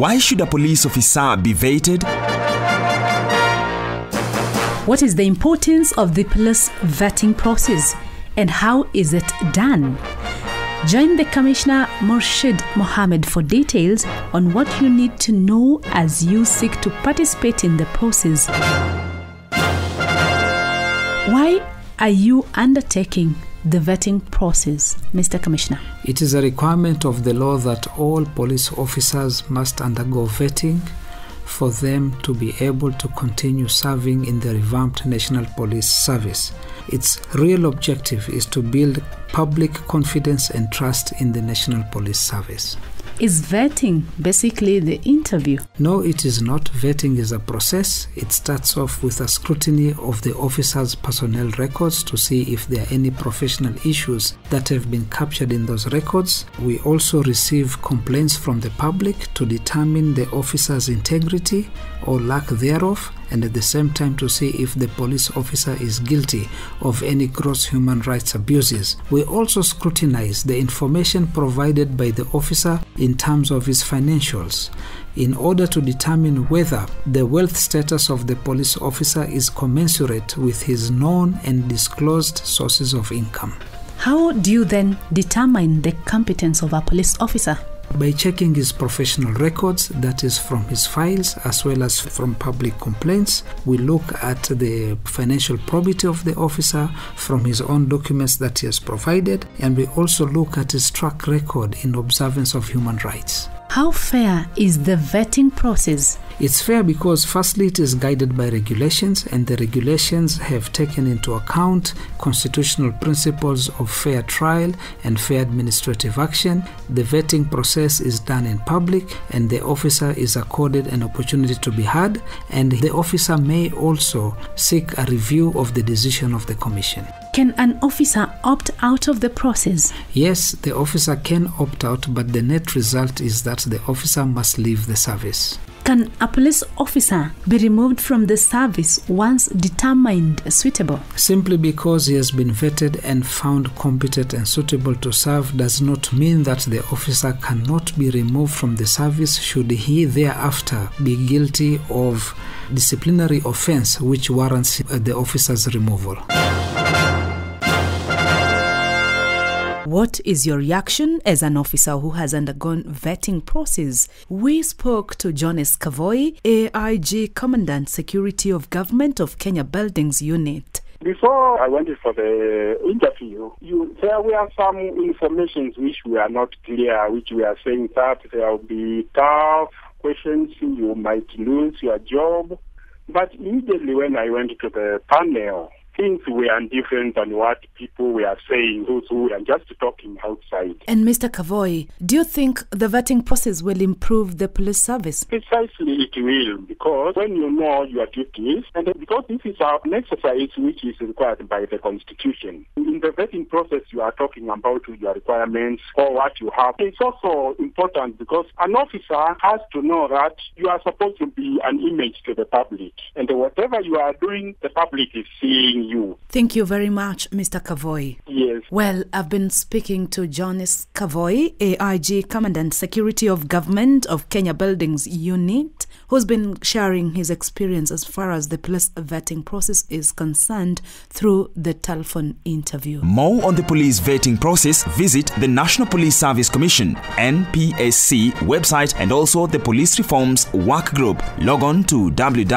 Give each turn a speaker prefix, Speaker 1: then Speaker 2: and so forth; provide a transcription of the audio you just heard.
Speaker 1: Why should a police officer be vetted?
Speaker 2: What is the importance of the police vetting process and how is it done? Join the Commissioner Murshid Mohammed for details on what you need to know as you seek to participate in the process. Why are you undertaking the vetting process, Mr. Commissioner?
Speaker 3: It is a requirement of the law that all police officers must undergo vetting for them to be able to continue serving in the revamped National Police Service. Its real objective is to build public confidence and trust in the National Police Service.
Speaker 2: Is vetting basically the interview?
Speaker 3: No, it is not. Vetting is a process. It starts off with a scrutiny of the officer's personnel records to see if there are any professional issues that have been captured in those records. We also receive complaints from the public to determine the officer's integrity or lack thereof, and at the same time to see if the police officer is guilty of any gross human rights abuses. We also scrutinize the information provided by the officer in terms of his financials, in order to determine whether the wealth status of the police officer is commensurate with his known and disclosed sources of income.
Speaker 2: How do you then determine the competence of a police officer?
Speaker 3: By checking his professional records, that is from his files as well as from public complaints. We look at the financial probity of the officer from his own documents that he has provided, and we also look at his track record in observance of human rights.
Speaker 2: How fair is the vetting process?
Speaker 3: It's fair because firstly it is guided by regulations, and the regulations have taken into account constitutional principles of fair trial and fair administrative action. The vetting process is done in public, and the officer is accorded an opportunity to be heard, and the officer may also seek a review of the decision of the commission.
Speaker 2: Can an officer opt out of the process?
Speaker 3: Yes, the officer can opt out, but the net result is that the officer must leave the service.
Speaker 2: Can a police officer be removed from the service once determined suitable?
Speaker 3: Simply because he has been vetted and found competent and suitable to serve does not mean that the officer cannot be removed from the service should he thereafter be guilty of disciplinary offense which warrants the officer's removal.
Speaker 2: What is your reaction as an officer who has undergone vetting process? We spoke to Jonas Kavoi, AIG Commandant Security of Government of Kenya Buildings Unit.
Speaker 4: Before I went for the interview, there were some information which were not clear, which we are saying that there will be tough questions, you might lose your job. But immediately when I went to the panel, things were different than what people were saying, those who were just talking outside. And
Speaker 2: Mr. Kavoi, do you think the vetting process will improve the police service?
Speaker 4: Precisely it will, because when you know your duties, and because this is an exercise which is required by the Constitution. In the vetting process, you are talking about your requirements or what you have. It's also important because an officer has to know that you are supposed to be an image to the public, and whatever you are doing, the public is seeing you.
Speaker 2: Thank you very much, Mr. Kavoi.
Speaker 4: Yes.
Speaker 2: Well, I've been speaking to Jonas Kavoi, AIG Commandant Security of Government of Kenya Buildings Unit, who's been sharing his experience as far as the police vetting process is concerned through the telephone interview.
Speaker 1: More on the police vetting process, visit the National Police Service Commission, Npsc website, and also the Police Reforms Work Group. Log on to www.npsc.go.ke.